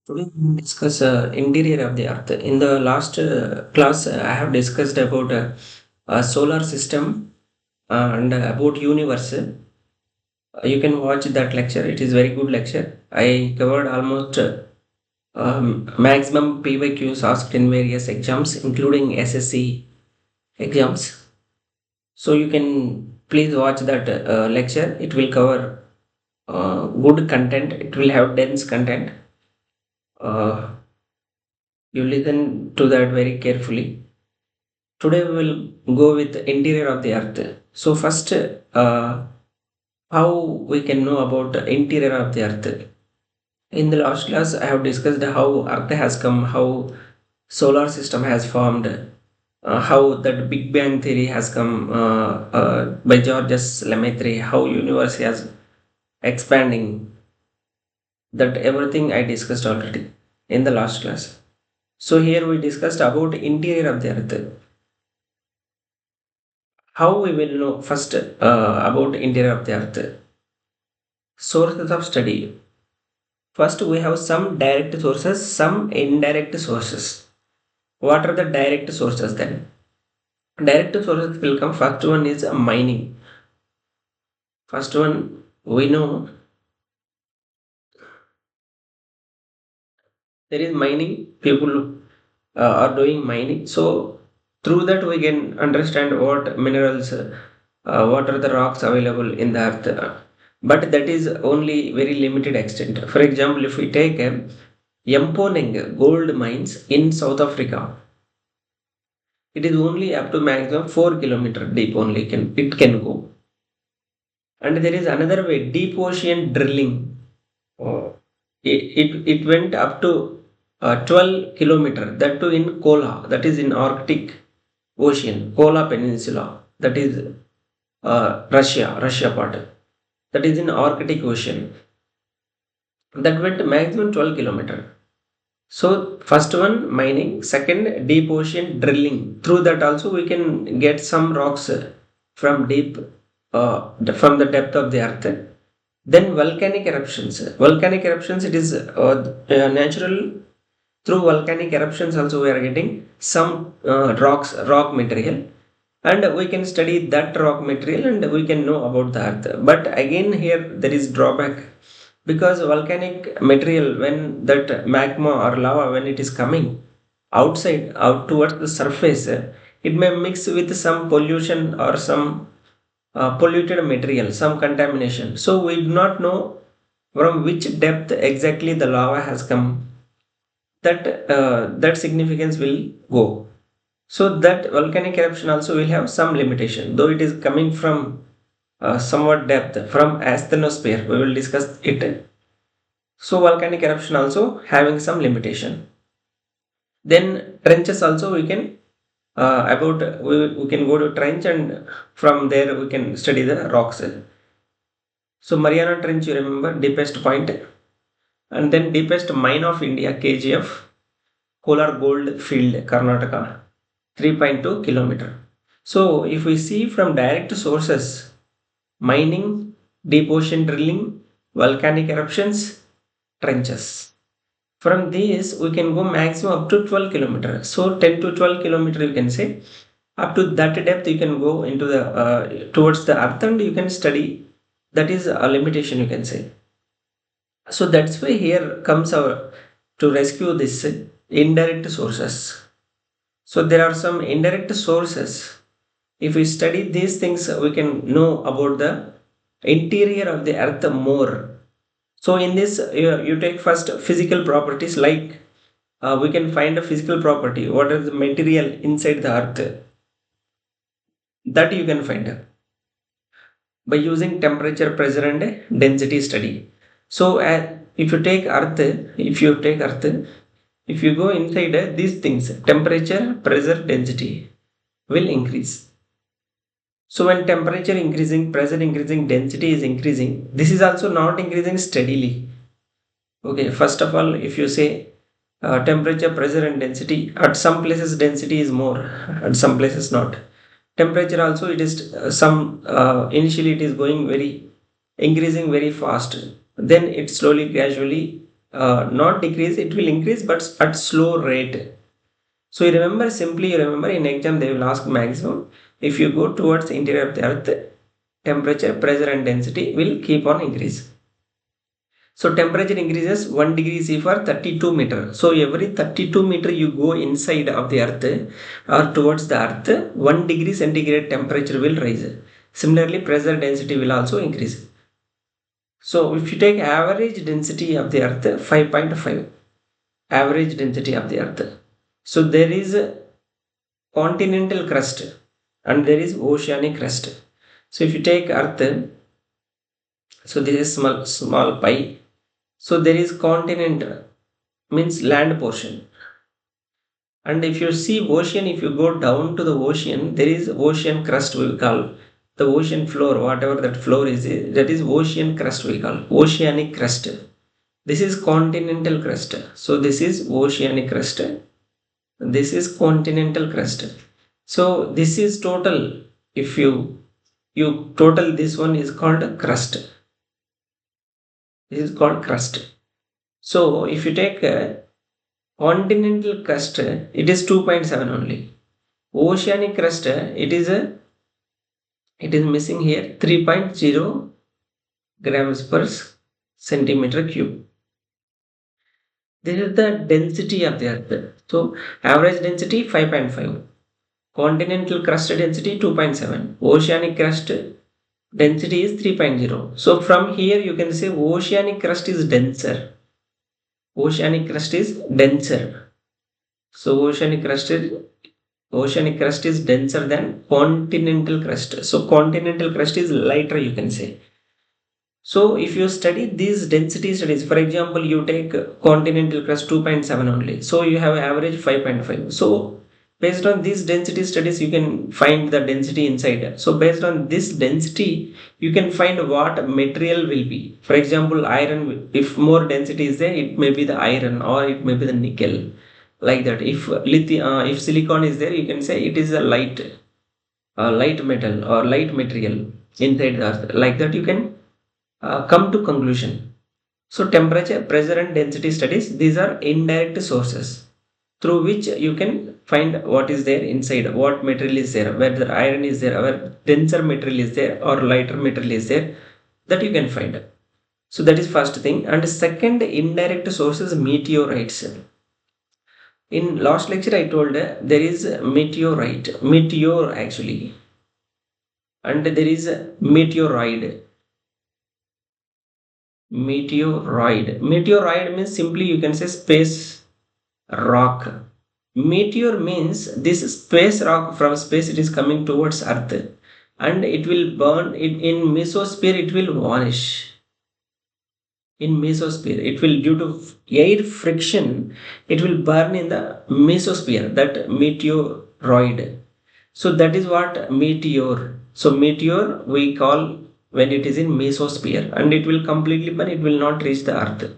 Today we will discuss interior of the Earth. In the last class, I have discussed about solar system and about universe. You can watch that lecture. It is very good lecture. I covered almost maximum PYQs asked in various exams, including SSC exams. So you can please watch that lecture. It will cover good content. It will have dense content. Uh, you listen to that very carefully. Today we will go with the interior of the earth. So first, how we can know about the interior of the earth. In the last class, I have discussed how earth has come, how solar system has formed, how that Big Bang theory has come by Georges Lemaitre, how universe has expanding. That everything I discussed already in the last class. So here we discussed about interior of the earth. How we will know first about interior of the earth? Sources of study. First, we have some direct sources, some indirect sources. What are the direct sources then? Direct sources will come. First one is mining. First one we know there is mining. People are doing mining. So through that we can understand what minerals, what are the rocks available in the earth. But that is only very limited extent. For example, if we take Yamponing gold mines in South Africa, it is only up to maximum 4 kilometer deep only it can go. And there is another way, deep ocean drilling. Oh, it went up to 12 kilometer, that too in Kola, that is in Arctic Ocean, Kola Peninsula, that is Russia part, that is in Arctic Ocean. That went maximum 12 kilometer. So first one mining, second deep ocean drilling. Through that also we can get some rocks from deep, from the depth of the earth. Then volcanic eruptions. Volcanic eruptions, it is natural. Through volcanic eruptions also we are getting some rock material, and we can study that rock material and we can know about the earth. But again here there is drawback, because volcanic material, when that magma or lava, when it is coming outside out towards the surface, it may mix with some pollution or some polluted material, some contamination. So we do not know from which depth exactly the lava has come. That significance will go. So that volcanic eruption also will have some limitation, though it is coming from somewhat depth from asthenosphere. We will discuss it. So volcanic eruption also having some limitation. Then trenches also we can about we can go to trench, and from there we can study the rocks. So Mariana Trench, you remember, deepest point, and then deepest mine of India, KGF, Kolar Gold Field, Karnataka, 3.2 kilometer. So if we see from direct sources, mining, deep ocean drilling, volcanic eruptions, trenches. From these we can go maximum up to 12 kilometer. So 10 to 12 kilometer you can say. Up to that depth you can go into the towards the earth and you can study. That is a limitation you can say. So that's why here comes our to rescue this indirect sources. So there are some indirect sources. If we study these things, we can know about the interior of the earth more. So in this, you take first physical properties, like we can find a physical property. What is the material inside the earth? That you can find by using temperature, pressure, and density study. So if you go inside these things, temperature, pressure, density will increase. So when temperature increasing, pressure increasing, density is increasing, this is also not increasing steadily. Okay, first of all, if you say temperature, pressure, and density, at some places density is more, at some places not. Temperature also, it is some initially it is going very increasing very fast. then it slowly gradually not decrease, it will increase but at slow rate. So you remember, simply you remember, in exam they will ask maximum, if you go towards the interior of the earth, temperature, pressure and density will keep on increase. So temperature increases 1 degree C for 32 meter. So every 32 meter you go inside of the earth or towards the earth, 1 degree centigrade temperature will rise. Similarly, pressure density will also increase. So if you take average density of the earth, 5.5, average density of the earth. So there is a continental crust and there is oceanic crust. So if you take earth, so this is small pie. So there is continent, means land portion. And if you see ocean, if you go down to the ocean, there is ocean crust, we call the ocean floor, whatever that floor is, that is ocean crust, we call oceanic crust. This is continental crust. So this is oceanic crust. This is continental crust. So this is total. If you total, this one is called crust. This is called crust. So if you take continental crust, it is 2.7 only. Oceanic crust, it is missing here 3.0 grams per centimeter cube. This is the density of the earth. So average density 5.5. Continental crust density 2.7. Oceanic crust density is 3.0. So from here you can say oceanic crust is denser. Oceanic crust is denser. So oceanic crust is denser than continental crust. So continental crust is lighter, you can say. So if you study these density studies, for example, you take continental crust 2.7 only. So you have average 5.5. So based on these density studies, you can find the density inside. So based on this density, you can find what material will be. For example, iron, if more density is there, it may be the iron or it may be the nickel. Like that. If lithium, if silicon is there, you can say it is a light metal or light material inside the earth. Like that, you can come to conclusion. So temperature, pressure and density studies, these are indirect sources through which you can find what is there inside, what material is there, whether iron is there, whether denser material is there or lighter material is there, that you can find. So that is first thing. And second indirect source is meteorites. In last lecture I told there is meteor actually, and there is a meteoroid. Meteoroid means simply you can say space rock. Meteor means this space rock, from space it is coming towards earth and it will burn in mesosphere, it will vanish. In mesosphere, it will, due to air friction, it will burn in the mesosphere, that meteoroid. So that is what meteor. So meteor we call when it is in mesosphere and it will completely burn, it will not reach the earth.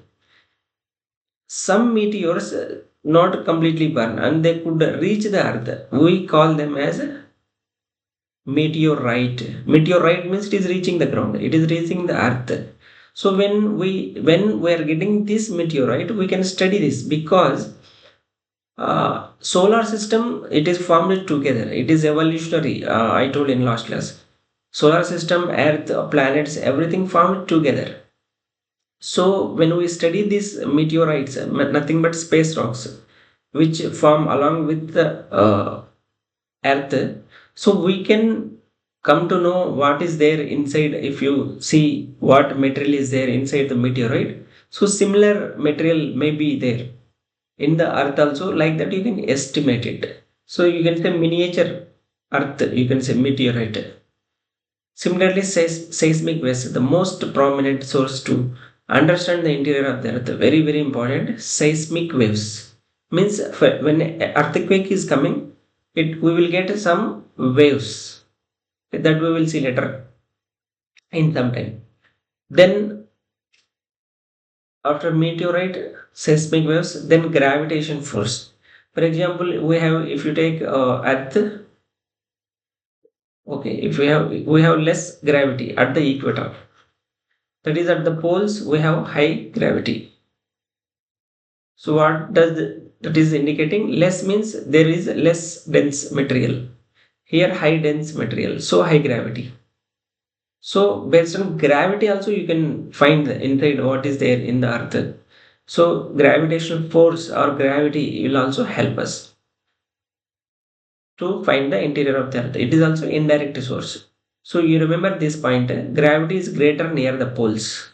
Some meteors not completely burn and they could reach the earth. We call them as meteorite. Meteorite means it is reaching the ground. It is reaching the earth. So when we are getting this meteorite, we can study this because solar system, it is formed together. It is evolutionary. I told in last class. Solar system, Earth, planets, everything formed together. So when we study these meteorites, nothing but space rocks, which form along with the Earth, so we can come to know what is there inside. If you see what material is there inside the meteorite, so similar material may be there in the Earth also. Like that, you can estimate it. So you can say miniature Earth, you can say meteorite. Similarly, seismic waves, the most prominent source to understand the interior of the earth, very, very important. Seismic waves means when earthquake is coming, we will get some waves that we will see later in some time. Then after meteorite, seismic waves, then gravitation force. For example, we have, if you take Earth, okay, if we have less gravity at the equator. That is, at the poles we have high gravity. So what does that is indicating? Less means there is less dense material. Here high dense material, so high gravity. So based on gravity also you can find inside what is there in the earth. So gravitational force or gravity will also help us to find the interior of the earth. It is also indirect source. So you remember this point, gravity is greater near the poles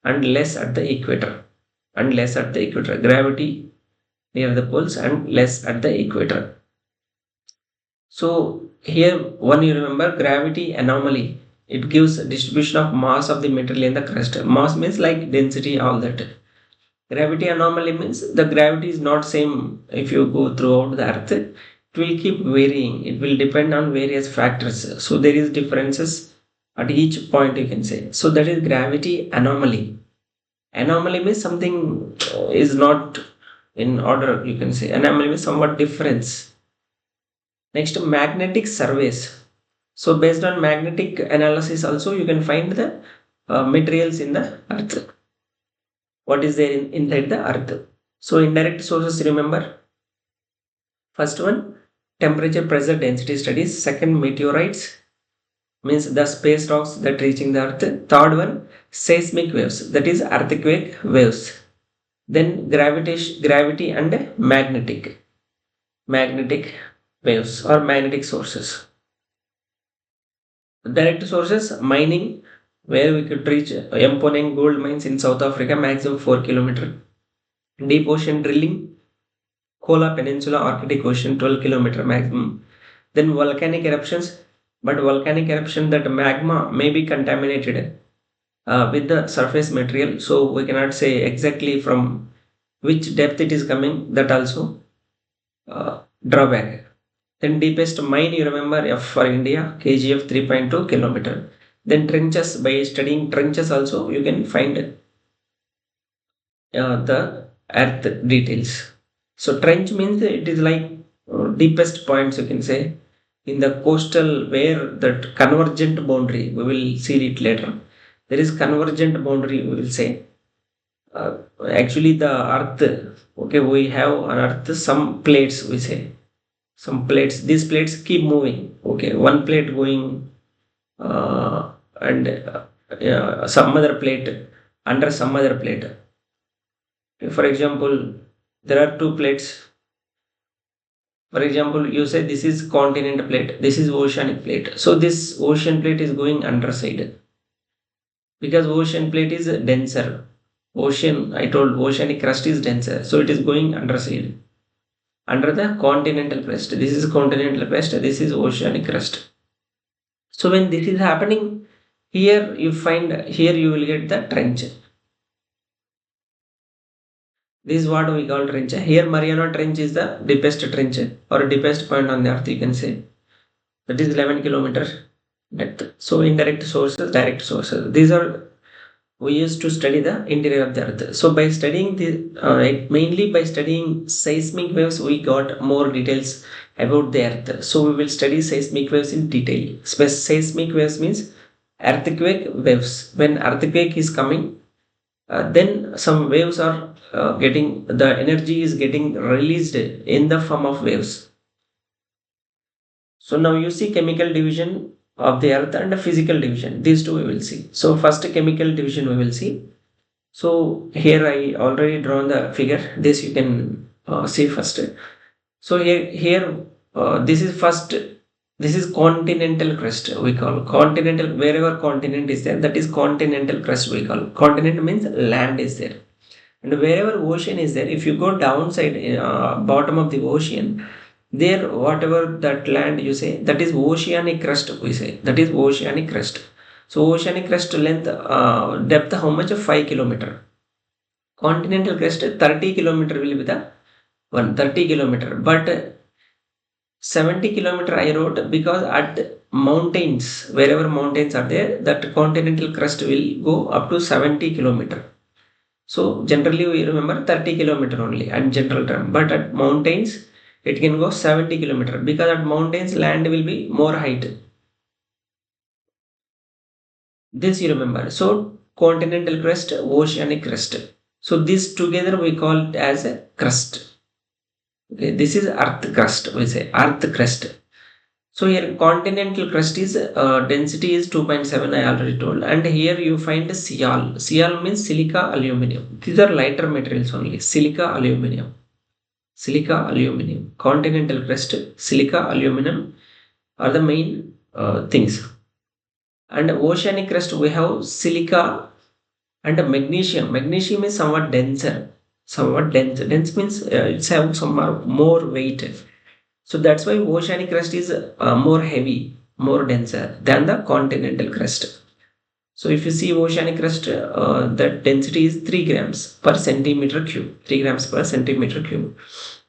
and less at the equator. And less at the equator. Gravity near the poles and less at the equator. So here one you remember gravity anomaly. It gives distribution of mass of the material in the crust. Mass means like density, all that. Gravity anomaly means the gravity is not same if you go throughout the earth. It will keep varying. It will depend on various factors. So there is differences at each point you can say. So that is gravity anomaly. Anomaly means something is not in order you can say. Anomaly means somewhat difference. Next, magnetic surveys. So based on magnetic analysis also you can find the materials in the earth. What is there inside the earth. So indirect sources remember. First one, temperature, pressure, density studies. Second, meteorites means the space rocks that reaching the earth. Third one, seismic waves, that is earthquake waves. Then gravity and magnetic waves or magnetic sources. Direct sources, mining, where we could reach Emponing gold mines in South Africa, maximum 4 kilometer. Deep ocean drilling, Kola Peninsula, Arctic Ocean, 12 kilometer maximum. Then volcanic eruptions, but volcanic eruption that magma may be contaminated with the surface material, so we cannot say exactly from which depth it is coming. That also drawback. Then deepest mine you remember F for India, KGF 3.2 kilometer. Then trenches, by studying trenches also you can find the earth details. So trench means it is like deepest points you can say in the coastal where that convergent boundary, we will see it later. There is convergent boundary we will say. Actually the earth, okay, we have on earth some plates we say. Some plates, these plates keep moving. Okay, one plate going and some other plate under some other plate. For example, there are two plates. For example, you say this is continent plate, this is oceanic plate. So this ocean plate is going underside because ocean plate is denser. Ocean, I told oceanic crust is denser, so it is going underside under the continental crust. This is continental crust. This is oceanic crust. So when this is happening, here you find here you will get the trench. This is what we call trench. Here Mariana Trench is the deepest trench or deepest point on the earth you can say. That is 11 kilometers depth. So indirect sources, direct sources. These are we used to study the interior of the earth. So by studying the mainly by studying seismic waves, we got more details about the earth. So we will study seismic waves in detail. Seismic waves means earthquake waves. When earthquake is coming, then some waves are getting the energy is getting released in the form of waves. So now you see chemical division of the earth and the physical division. These two we will see. So first chemical division we will see. So here I already drawn the figure. This you can see first. So here this is first. This is continental crust we call continental. Wherever continent is there, that is continental crust we call. Continent means land is there, and wherever ocean is there, if you go downside bottom of the ocean, there whatever that land you say, that is oceanic crust we say. That is oceanic crust. So oceanic crust length depth how much? 5 kilometer. Continental crest 30 kilometer will be the one 30 kilometer, but 70 kilometer I wrote because at mountains, wherever mountains are there, that continental crust will go up to 70 kilometer. So generally we remember 30 kilometer only and general term, but at mountains it can go 70 kilometer because at mountains land will be more height. This you remember. So continental crust, oceanic crust. So these together we call it as a crust. Okay, this is earth crust. We say earth crust. So here continental crust is density is 2.7. I already told, and here you find sial. Sial means silica aluminum. These are lighter materials only. Silica aluminum. Silica aluminum. Continental crust, silica aluminum are the main things. And oceanic crust we have silica and magnesium. Magnesium is somewhat denser. Somewhat dense. Dense means it's have some more weight. So that's why oceanic crust is more heavy, more denser than the continental crust. So if you see oceanic crust, the density is 3 grams per centimeter cube. 3 grams per centimeter cube.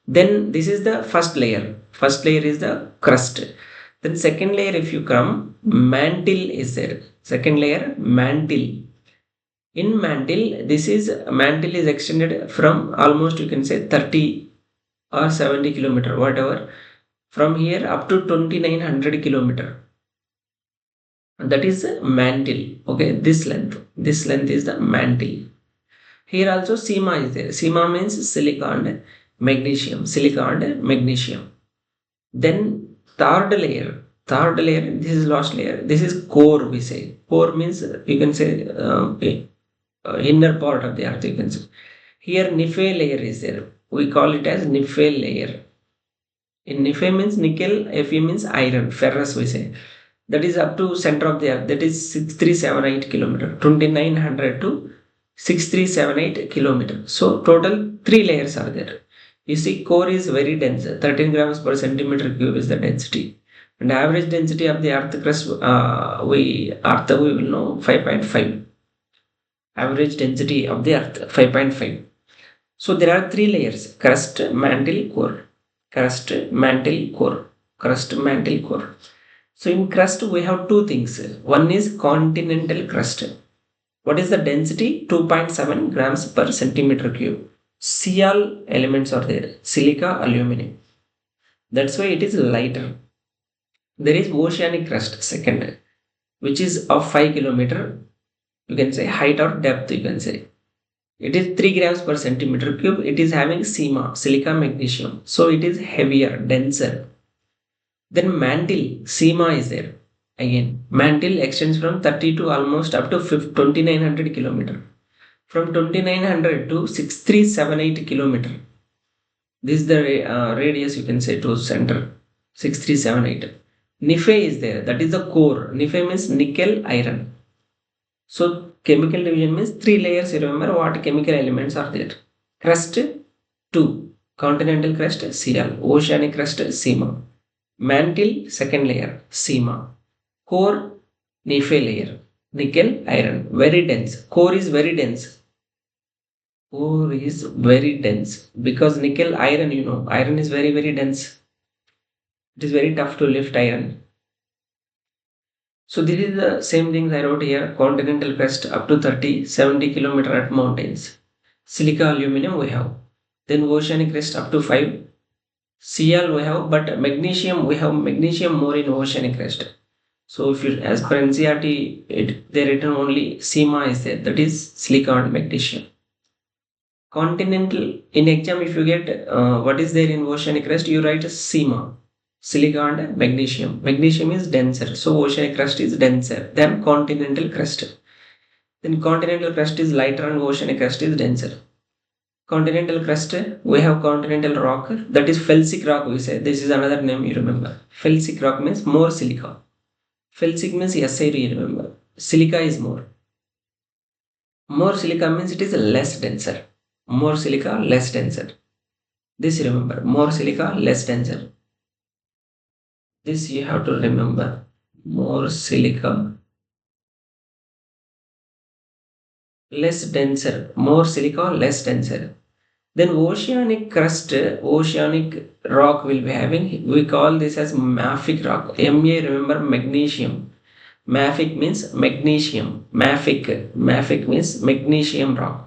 Then this is the first layer. First layer is the crust. Then second layer, if you come, mantle is there. Second layer, mantle. In mantle is extended from almost, you can say, 30 or 70 kilometer, whatever, from here up to 2900 kilometer. That is mantle. Okay, this length is the mantle. Here also sima is there. Sima means silica and magnesium. Silica and magnesium. Then third layer, this is last layer. This is core, we say. Core means you can say inner part of the earth, you can say. Here Nephe layer is there. We call it as Nephe layer. In Nephe means nickel, Fe means iron, ferrous we say. That is up to center of the earth. That is 6378 kilometer, 2900 to 6378 kilometer. So total 3 layers are there. You see, core is very dense. 13 grams per centimeter cube is the density. And average density of the earth crust, we will know 5.5. Average density of the earth 5.5. So there are 3 layers: crust, mantle, core. Crust, mantle, core. Crust, mantle, core. So in crust we have two things. One is continental crust. What is the density? 2.7 grams per centimeter cube. Sial elements are there. Silica, aluminum. That's why it is lighter. There is oceanic crust, second, which is of 5 kilometer. You can say height or depth, you can say. It is 3 grams per centimeter cube. It is having sima, silica, magnesium. So it is heavier, denser. Then mantle, sima is there. Again, mantle extends from 30 to almost up to 2900 kilometer. From 2900 to 6378 kilometer. This is the radius, you can say, to center. 6378. Nephe is there. That is the core. Nephe means nickel, iron. So chemical division means 3 layers. You remember what chemical elements are there. Crust 2. Continental crust Cl. Oceanic crust Sima. Mantle second layer Sima. Core Nephe layer. Nickel, iron. Very dense. Core is very dense. Core is very dense because nickel, iron, iron is very, very dense. It is very tough to lift iron. So this is the same things I wrote here. Continental crust up to 30, 70 kilometer at mountains. Silica aluminum we have. Then oceanic crust up to 5. Cl we have, but magnesium, we have magnesium more in oceanic crust. So if you, as per NCERT, they written only Sima is there. That is silica and magnesium. Continental, in exam if you get what is there in oceanic crust, you write Sima. Silica and magnesium. Magnesium is denser, so oceanic crust is denser than continental crust. Then continental crust is lighter and oceanic crust is denser. Continental crust, we have continental rock, that is felsic rock we say. This is another name you remember. Felsic rock means more silica. Felsic means SI, you remember. Silica is more. More silica means it is less denser. More silica, less denser. This remember. More silica, less denser. This you have to remember. More silica, less denser. More silica, less denser. Then oceanic crust, oceanic rock will be having, we call this as mafic rock. Ma, remember magnesium. Mafic means magnesium. Mafic means magnesium rock.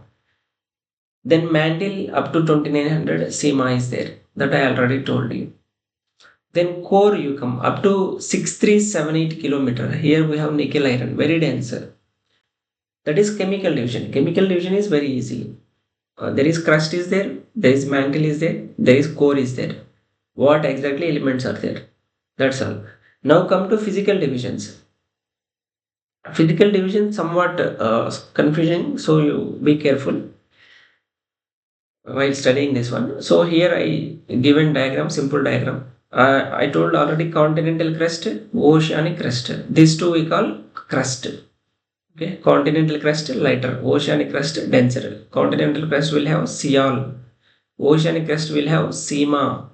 Then mantle up to 2900 Sima is there. That I already told you. Then core you come up to 6378 kilometer. Here we have nickel iron, very dense. That is chemical division. Chemical division is very easy. There is crust is there is mantle is there is core is there. What exactly elements are there? That's all. Now come to physical divisions. Physical division somewhat confusing, so you be careful while studying this one. So here I given diagram, simple diagram. I told already continental crust, oceanic crust. These two we call crust. Okay, continental crust lighter, oceanic crust denser. Continental crust will have Sial, oceanic crust will have Sima.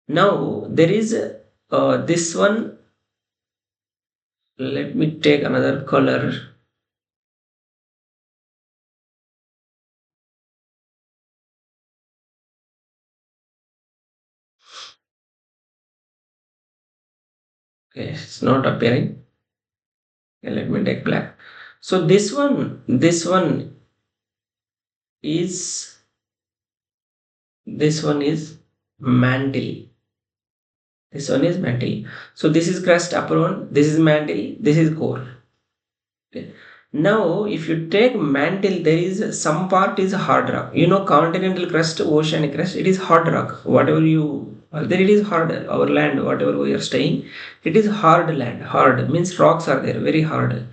Now there is this one. Let me take another color. Okay, it's not appearing. Okay, let me take black. So is this one is mantle. This one is mantle. So this is crust upper one, this is mantle, this is core. Okay. Now if you take mantle, there is some part is hard rock. You know continental crust, oceanic crust, it is hard rock. Whatever you there it is hard. Our land, whatever we are staying, it is hard land. Hard means rocks are there, very hard.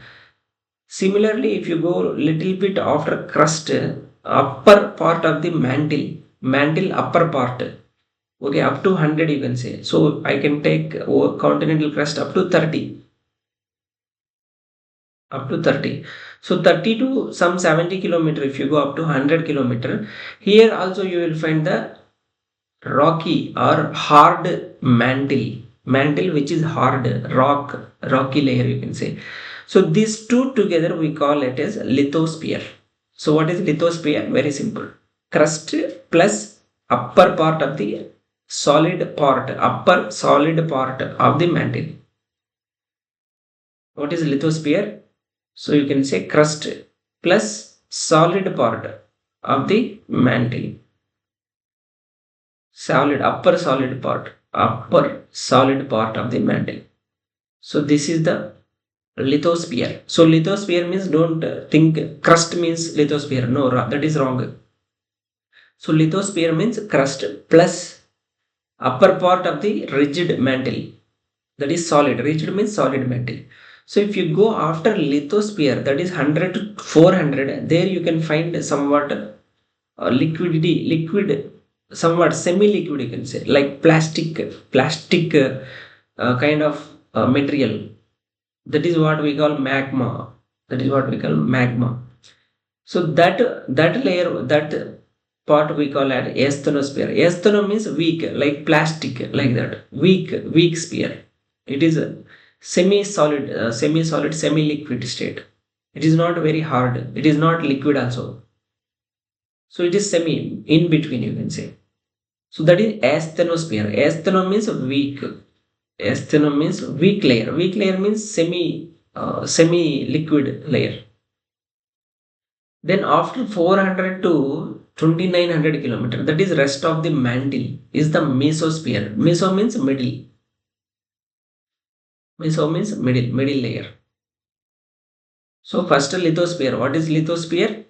Similarly, if you go little bit after crust, upper part of the mantle upper part, okay, up to 100 you can say. So I can take continental crust up to 30, up to 30. So 30 to some 70 kilometer. If you go up to 100 kilometer, here also you will find the rocky or hard mantle which is hard rocky layer you can say. So these two together we call it as lithosphere. So what is lithosphere? Very simple, crust plus upper part of the upper solid part of the mantle. What is lithosphere? So you can say crust plus solid part of the mantle, upper solid part of the mantle. So this is the lithosphere. So lithosphere means don't think crust means lithosphere. No, that is wrong. So lithosphere means crust plus upper part of the rigid mantle, that is solid. Rigid means solid mantle. So if you go after lithosphere, that is 100 to 400, there you can find somewhat liquid, somewhat semi-liquid you can say, like plastic kind of material. That is what we call magma. That is what we call magma. So that layer, that part we call as asthenosphere. Astheno means weak, like plastic, like that. Weak sphere. It is a semi-solid, semi-liquid state. It is not very hard. It is not liquid also. So it is semi, in between you can say. So that is asthenosphere. Astheno means weak. Astheno means weak layer. Weak layer means semi-liquid layer. Then after 400 to 2900 kilometer, that is rest of the mantle, is the mesosphere. Meso means middle. Meso means middle layer. So first lithosphere. What is lithosphere?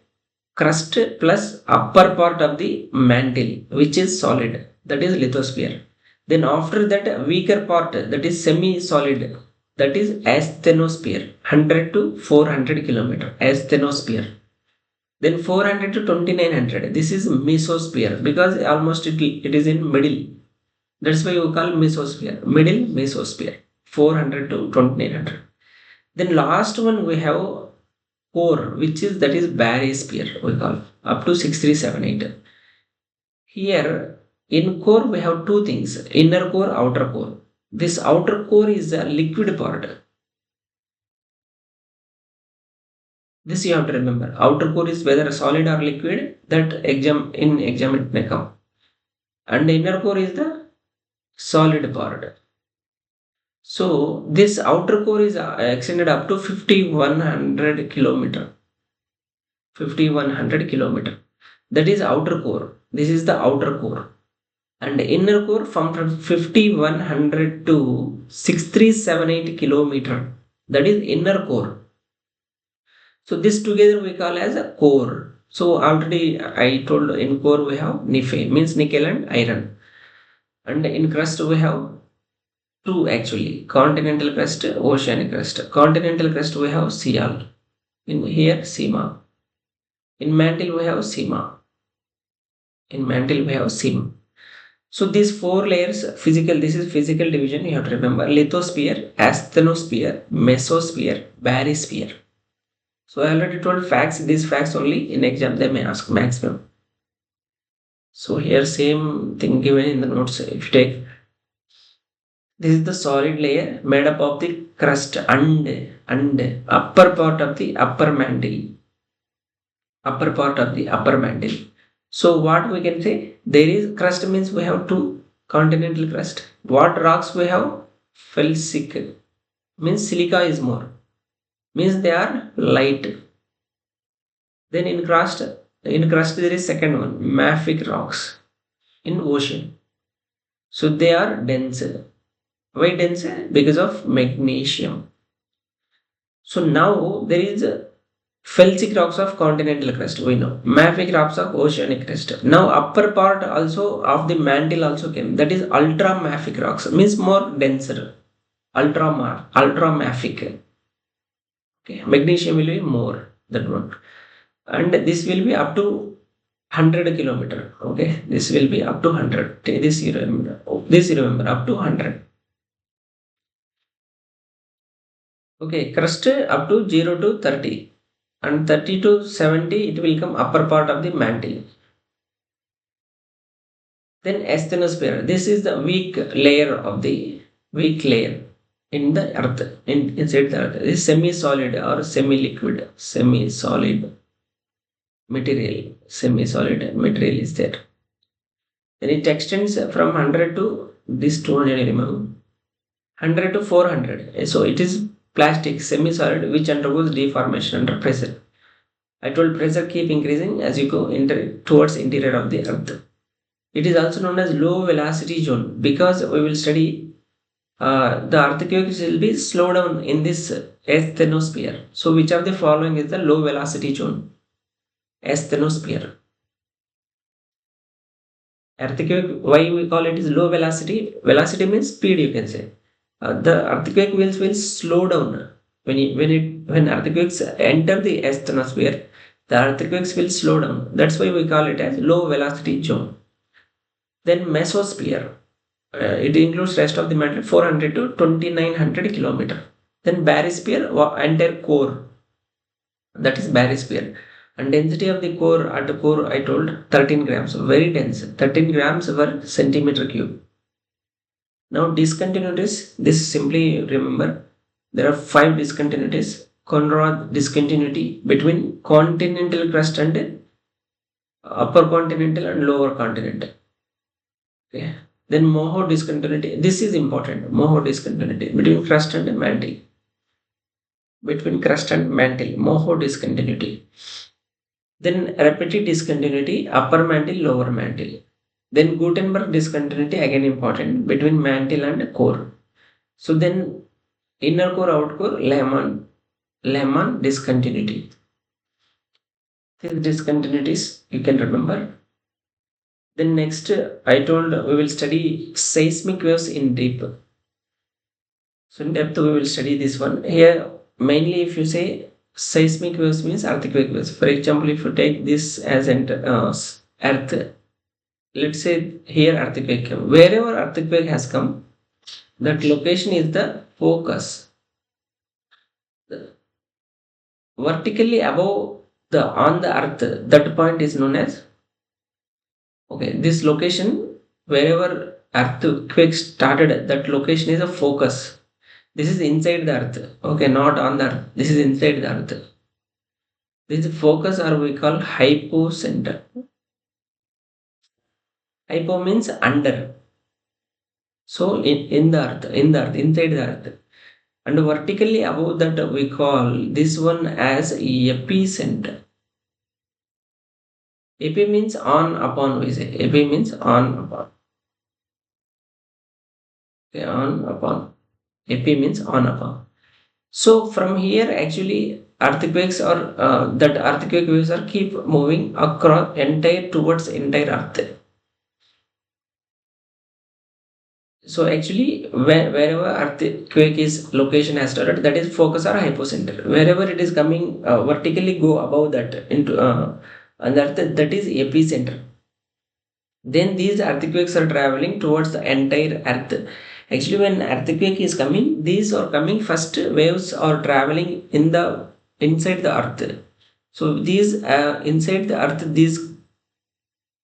Crust plus upper part of the mantle, which is solid. That is lithosphere. Then after that weaker part, that is semi-solid. That is asthenosphere. 100 to 400 kilometer. Asthenosphere. Then 400 to 2900. This is mesosphere because almost it is in middle. That's why you call mesosphere. Middle mesosphere. 400 to 2900. Then last one we have core, which is that is barysphere we call, up to 6378. Here in core we have two things: inner core, outer core. This outer core is a liquid part. This you have to remember. Outer core is whether solid or liquid. That exam it may come. And the inner core is the solid part. So this outer core is extended up to 5100 kilometer. 5100 kilometer. That is outer core. This is the outer core. And inner core from 5100 to 6378 kilometer. That is inner core. So this together we call as a core. So already I told in core we have Nife means nickel and iron, and in crust we have two actually: continental crust, oceanic crust. Continental crust we have Sial, in here Sima. In mantle we have Sima. In mantle we have Sim. So these four layers physical, this is physical division you have to remember: lithosphere, asthenosphere, mesosphere, barysphere. So I already told facts, these facts only in exam they may ask maximum. So here same thing given in the notes. If you take, this is the solid layer made up of the crust and upper part of the upper mantle. Upper part of the upper mantle. So what we can say? There is crust means we have two continental crust. What rocks we have? Felsic means silica is more. Means they are light. Then in crust there is second one, mafic rocks in ocean. So they are dense. Why dense? Because of magnesium. So now there is felsic rocks of continental crust, we know. Mafic rocks of oceanic crust. Now upper part also of the mantle also came. That is ultra mafic rocks. Means more denser. Ultra mafic. Okay. Magnesium will be more. That one. And this will be up to 100 kilometer. Okay. This will be up to 100. This you remember. This you remember. Up to 100. Okay, crust up to 0 to 30, and 30 to 70 it will come upper part of the mantle. Then asthenosphere. This is the weak layer in the earth, inside the earth. This is semi-solid or semi-liquid, semi-solid material. Semi-solid material is there. Then it extends from 100 to this 200 mm, 100 to 400. So it is plastic, semi-solid, which undergoes deformation under pressure. I told pressure keep increasing as you go towards interior of the earth. It is also known as low velocity zone because we will study the earthquakes will be slow down in this asthenosphere. So which of the following is the low velocity zone? Asthenosphere. Earthquake, why we call it is low velocity? Velocity means speed, you can say. The earthquake will slow down when earthquakes enter the asthenosphere. The earthquakes will slow down. That's why we call it as low velocity zone. Then mesosphere, it includes rest of the matter 400 to 2900 kilometer. Then barysphere, entire core, that is barysphere. And density of the core at the core I told 13 grams, very dense, 13 grams per centimeter cube. Now discontinuities, this simply remember there are 5 discontinuities. Conrad discontinuity between continental crust and upper continental and lower continental. Okay. Then Moho discontinuity. This is important. Moho discontinuity between crust and mantle. Between crust and mantle, Moho discontinuity. Then Rapid discontinuity, upper mantle, lower mantle. Then Gutenberg discontinuity, again important, between mantle and core. So then inner core, outer core, Lehmann discontinuity. These discontinuities you can remember. Then next, I told we will study seismic waves in deep. So in depth we will study this one. Here mainly if you say seismic waves means earthquake waves. For example, if you take this as an earth, let's say here earthquake came. Wherever earthquake has come, that location is the focus. Vertically above the on the earth, that point is known as, okay, this location wherever earthquake started, that location is a focus. This is inside the earth. Okay, not on the earth. This is inside the earth. This focus or we call hypocenter. Hypo means under. So in the earth, inside the earth. And vertically above that we call this one as epicenter. Epi means on upon, we say. Epi means on upon. Okay, on upon. Epi means on upon. So from here, actually, earthquakes or that earthquake waves are keep moving across entire towards entire Earth. So actually, wherever earthquake is location has started, that is focus or hypocenter. Wherever it is coming vertically, go above that into and that is epicenter. Then these earthquakes are traveling towards the entire Earth. Actually, when earthquake is coming, these are coming first waves are traveling in the inside the Earth. So these inside the Earth, these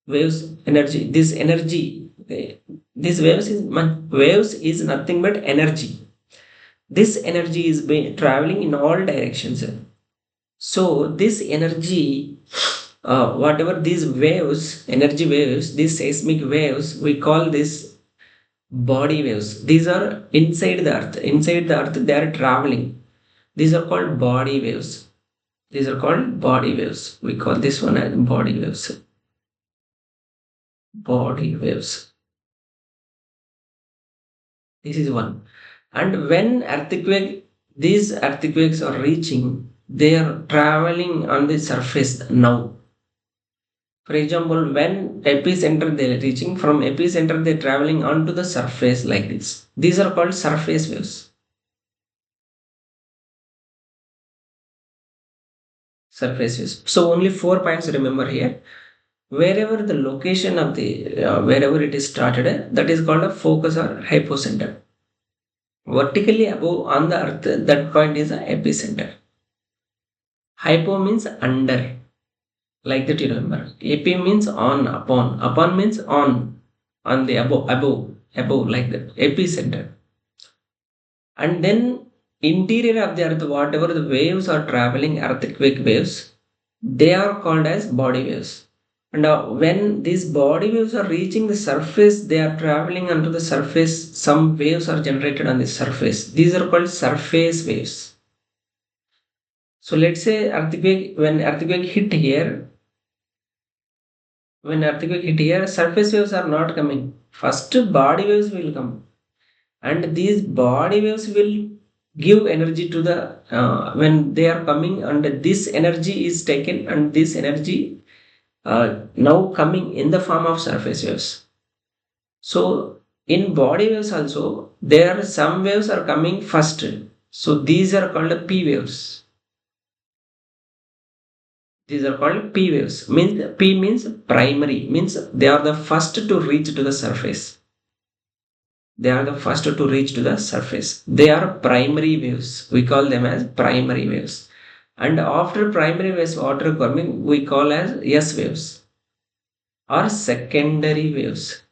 this energy, okay, waves is nothing but energy. This energy is traveling in all directions. So this energy, whatever these waves, energy waves, these seismic waves, we call this body waves. These are inside the earth. Inside the earth, they are traveling. These are called body waves. These are called body waves. We call this one as body waves. Body waves. This is one. And when these earthquakes are reaching, they are traveling on the surface now. For example, when epicenter they are reaching, from epicenter they are traveling onto the surface like this. These are called surface waves. Surface waves. So only 4 points remember here. Wherever the location of the wherever it is started, that is called a focus or hypocenter. Vertically above on the earth, that point is a epicenter. Hypo means under, like that you remember. AP means on, upon means on the above, like that. Epicenter. And then interior of the earth, whatever the waves are traveling, earthquake waves, they are called as body waves. And when these body waves are reaching the surface, they are traveling onto the surface. Some waves are generated on the surface. These are called surface waves. So let's say when earthquake hit here, surface waves are not coming. First, body waves will come, and these body waves will give energy to the when they are coming, and this energy is taken, and this energy now coming in the form of surface waves. So in body waves also, there are some waves are coming first. So these are called P waves. These are called P waves. Means P means primary, means they are the first to reach to the surface. They are the first to reach to the surface. They are primary waves. We call them as primary waves. And after primary waves, water coming, we call as S waves or secondary waves.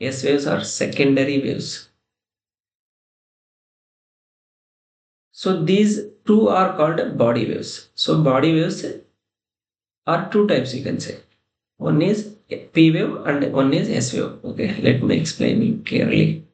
S waves are secondary waves. So these two are called body waves. So body waves are two types, you can say. One is P wave and one is S wave. Okay, let me explain you clearly.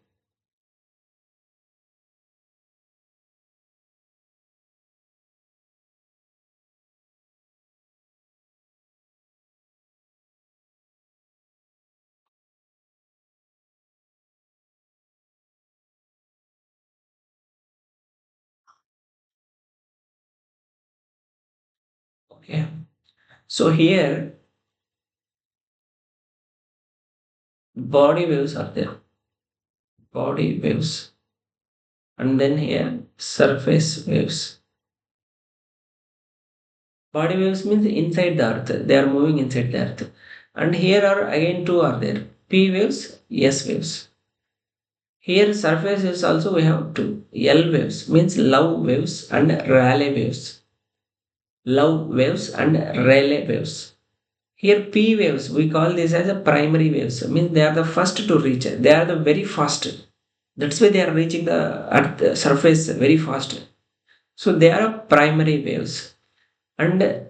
Okay. So here body waves are there. Body waves. And then here surface waves. Body waves means inside the earth. They are moving inside the earth. And here are again two are there. P waves, S waves. Here surface waves also we have two. L waves means love waves and Rayleigh waves. Love waves and Rayleigh waves. Here P waves, we call this as a primary waves. Means they are the first to reach. They are the very fast. That's why they are reaching the earth surface very fast. So they are primary waves. And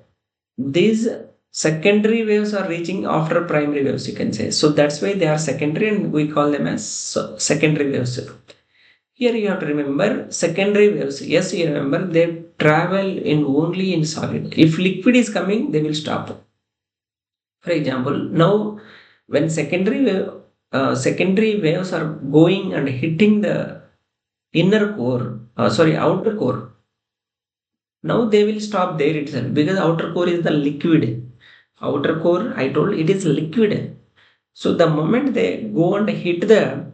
these secondary waves are reaching after primary waves, you can say. So that's why they are secondary and we call them as secondary waves. Here you have to remember secondary waves. Yes, you remember they travel in only in solid. If liquid is coming, they will stop. For example, now when secondary waves are going and hitting the inner core outer core. Now they will stop there itself because outer core is the liquid. Outer core, I told it is liquid. So the moment they go and hit the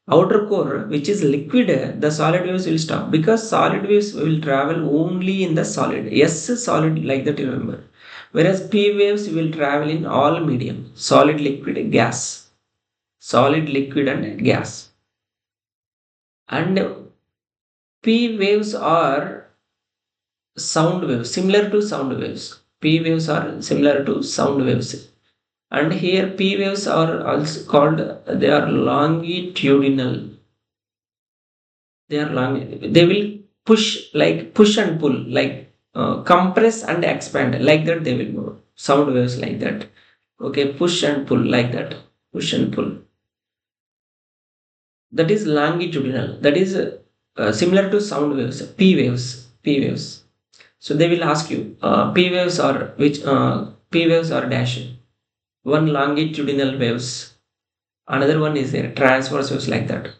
outer core, which is liquid, the solid waves will stop because solid waves will travel only in the solid. Yes, solid, like that you remember. Whereas P waves will travel in all medium: solid, liquid, gas. Solid, liquid, and gas. And P waves are sound waves, similar to sound waves. P waves are similar to sound waves. And here P waves are also called, they are longitudinal. They are long, they will push, like push and pull, like compress and expand, like that they will move. Sound waves like that. Okay, push and pull, like that. Push and pull, that is longitudinal. That is similar to sound waves. P waves. So they will ask you, P waves are which, P waves are dash. One longitudinal waves, another one is there transverse waves, like that.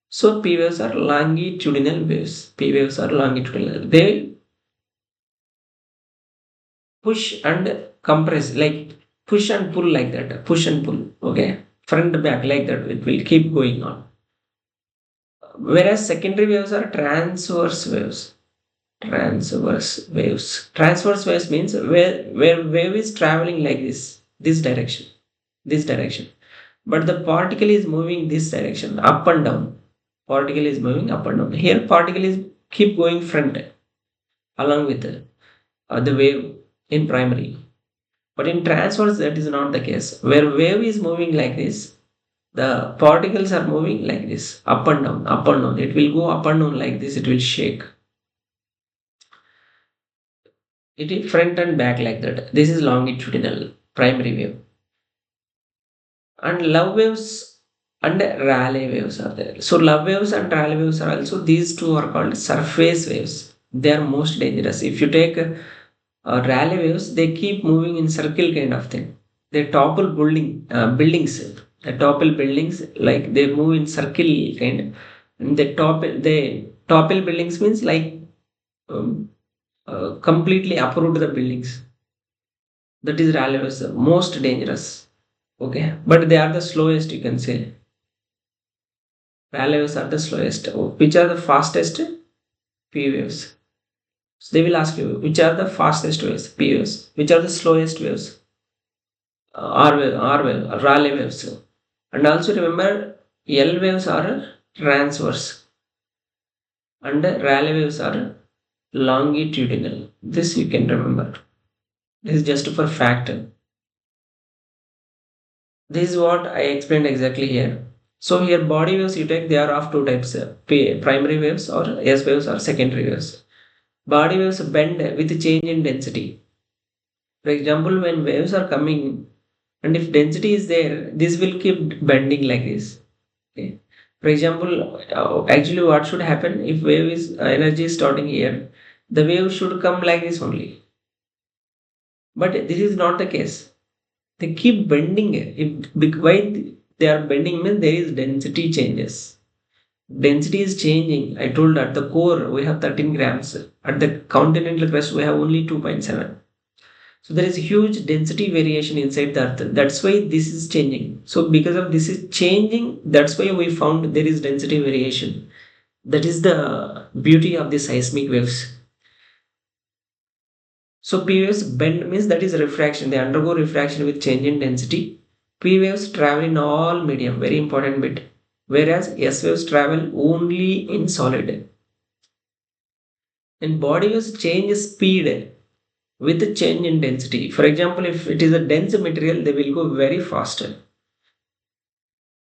So P waves are longitudinal waves. P waves are longitudinal. They push and compress, like push and pull, like that. Push and pull. Okay. Front back, like that. It will keep going on. Whereas secondary waves are transverse waves. Transverse waves. Transverse waves means where wave is traveling like this direction, this direction. But the particle is moving this direction, up and down. Particle is moving up and down. Here particle is keep going front along with the wave in primary. But in transverse, that is not the case. Where wave is moving like this, the particles are moving like this, up and down, up and down. It will go up and down like this, it will shake. It is front and back, like that. This is longitudinal primary wave. And love waves and Rayleigh waves are there. So love waves and Rayleigh waves are also, these two are called surface waves. They are most dangerous. If you take Rayleigh waves, they keep moving in circle kind of thing. They topple buildings. They topple buildings, like they move in circle kind. And they topple buildings means like um, completely uproot the buildings. That is Rayleigh waves, most dangerous. Okay, but they are the slowest, you can say. Rayleigh waves are the slowest. Which are the fastest? P waves. So they will ask you which are the fastest waves? P waves. Which are the slowest waves? Rayleigh waves. And also remember, L waves are transverse and Rayleigh waves are longitudinal. This you can remember. This is just for fact. This is what I explained exactly here. So here body waves you take, they are of two types, primary waves or S waves or secondary waves. Body waves bend with change in density. For example, when waves are coming and if density is there, this will keep bending like this. Okay. For example, actually what should happen if wave is energy is starting here, the wave should come like this only. But this is not the case. They keep bending it. Why they are bending means there is density changes. Density is changing. I told at the core we have 13 grams. At the continental crust we have only 2.7. So there is huge density variation inside the earth. That's why this is changing. So because of this is changing, that's why we found there is density variation. That is the beauty of the seismic waves. So P waves bend means that is refraction. They undergo refraction with change in density. P waves travel in all medium, very important bit. Whereas S waves travel only in solid. And body waves change speed with a change in density. For example, if it is a dense material, they will go very fast.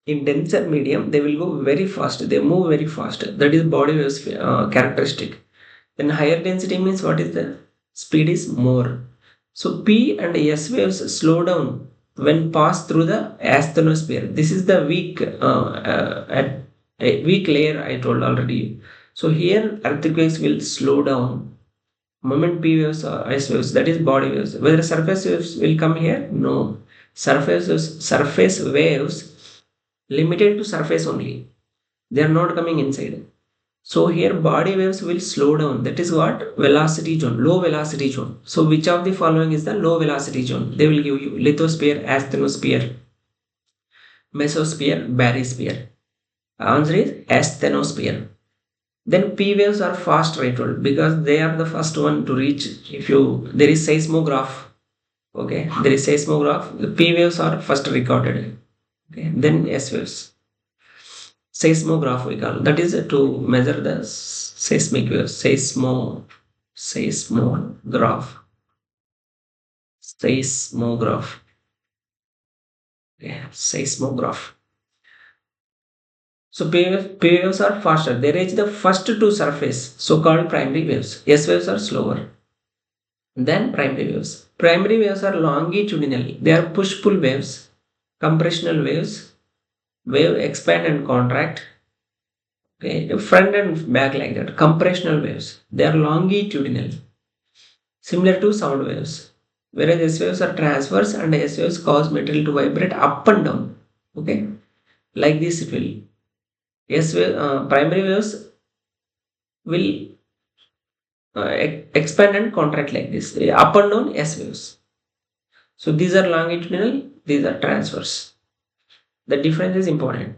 In denser medium, they will go very fast. They move very fast. That is body waves characteristic. Then higher density means what is the speed is more. So P and S waves slow down when pass through the asthenosphere. This is the weak layer I told already. So here earthquakes will slow down. Moment P waves or S waves, that is body waves. Whether surface waves will come here? No. Surface waves limited to surface only. They are not coming inside. So here body waves will slow down. That is what? Velocity zone, low velocity zone. So which of the following is the low velocity zone? They will give you lithosphere, asthenosphere, mesosphere, barysphere. Answer is asthenosphere. Then P waves are fast rate because they are the first one to reach. If you there is seismograph, okay, there is seismograph. The P waves are first recorded. Okay, then S waves. Seismograph we call that is to measure the seismic waves. Seismograph. Seismograph. Yeah, seismograph. So P waves are faster. They reach the first to surface, so-called primary waves. S waves are slower than primary waves. Primary waves are longitudinal. They are push-pull waves, compressional waves, wave expand and contract. Okay, front and back like that. Compressional waves. They are longitudinal, similar to sound waves. Whereas S waves are transverse and S waves cause material to vibrate up and down. Okay, like this it will. Primary waves will expand and contract like this, up and down S waves. So these are longitudinal, these are transverse. The difference is important.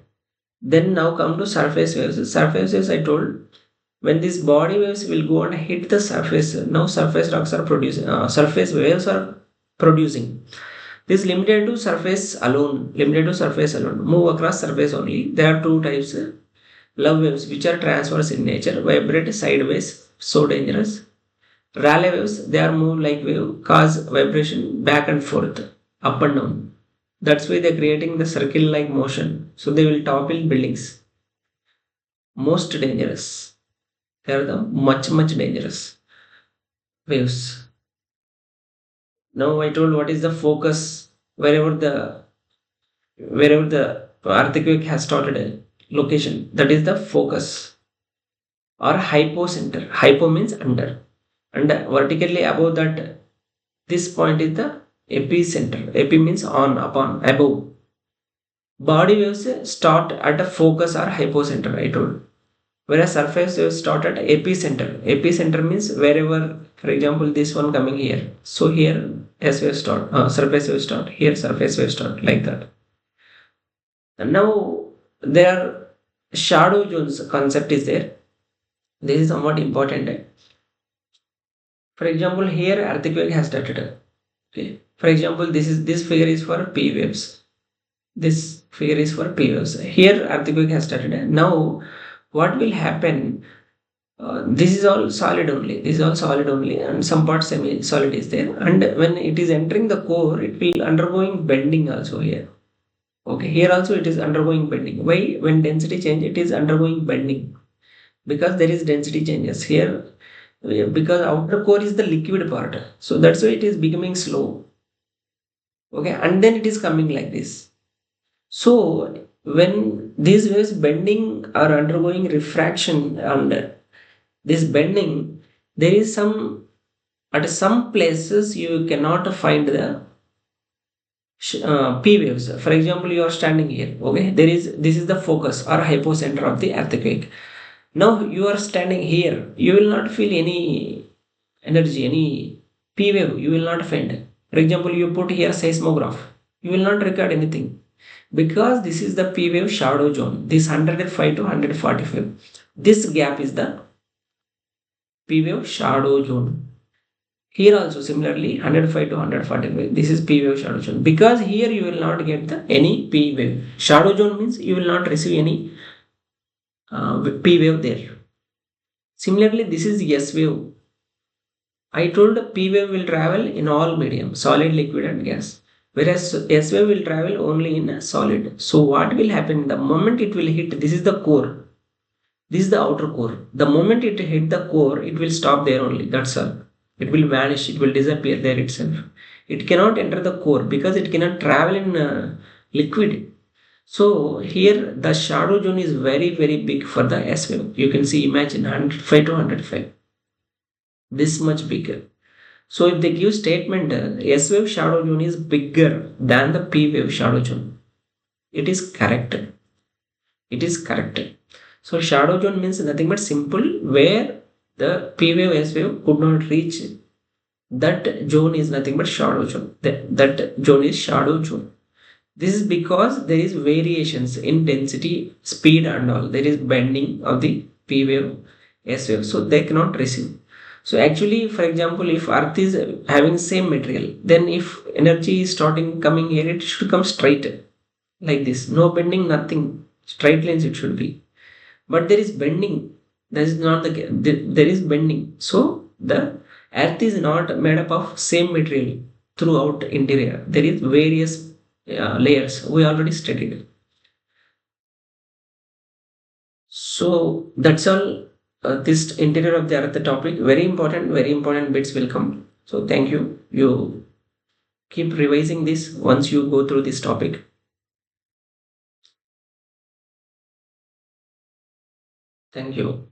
Then now come to surface waves. Surface waves I told when these body waves will go and hit the surface. Now surface rocks are producing. Surface waves are producing. This is limited to surface alone. Limited to surface alone. Move across surface only. There are two types. Love waves which are transverse in nature, vibrate sideways, so dangerous. Raleigh waves, they are moved like wave, cause vibration back and forth, up and down. That's why they're creating the circle-like motion. So they will topple buildings. Most dangerous. They are the much dangerous waves. Now I told what is the focus wherever the earthquake has started a location. That is the focus or hypocenter. Hypo means under. And vertically above that, this point is the epicenter. Epi means on, upon, above. Body waves start at a focus or hypocenter, I told. Whereas surface waves start at epicenter. Epicenter means wherever, for example, this one coming here. So here S wave start, surface wave start. Here surface wave start, like that. And now there are shadow zones concept is there. This is somewhat important. For example, here earthquake has started. Okay. For example, this figure is for P waves. This figure is for P waves. Here earthquake has started. Now, what will happen? This is all solid only. This is all solid only, and some part semi-solid is there. And when it is entering the core, it will undergoing bending also here. Okay, here also it is undergoing bending. Why? When density change, it is undergoing bending because there is density changes here. Because outer core is the liquid part, so that's why it is becoming slow. Okay, and then it is coming like this. So when these waves bending are undergoing refraction and this bending, there is some at some places you cannot find the P waves. For example, you are standing here. Okay, this is the focus or hypocenter of the earthquake. Now you are standing here. You will not feel any energy, any P wave. You will not find. For example, you put here seismograph. You will not record anything because this is the P wave shadow zone. This 105 to 145. This gap is the P wave shadow zone. Here also similarly 105 to 145. This is P wave shadow zone. Because here you will not get any P wave. Shadow zone means you will not receive any P wave there. Similarly, this is S wave. I told P wave will travel in all medium, solid, liquid, and gas. Whereas S wave will travel only in a solid. So what will happen? The moment it will hit, this is the core. This is the outer core. The moment it hit the core, it will stop there only. That's all. It will vanish. It will disappear there itself. It cannot enter the core because it cannot travel in liquid. So here the shadow zone is very big for the S wave. You can see, imagine 105 to 105. This much bigger. So if they give statement S wave shadow zone is bigger than the P wave shadow zone, it is correct. It is correct. So shadow zone means nothing but simple where the P wave S wave could not reach. That zone is nothing but shadow zone. That zone is shadow zone. This is because there is variations in density, speed and all. There is bending of the P wave, S wave. So they cannot receive. So actually, for example, if Earth is having same material, then if energy is starting coming here, it should come straight like this. No bending, nothing. Straight lines it should be. But there is bending. That is not the case. There is bending. So the Earth is not made up of same material throughout interior. There is various layers. We already studied. So that's all. This interior of the Earth topic very important bits will come. So thank you. You keep revising this once you go through this topic. Thank you.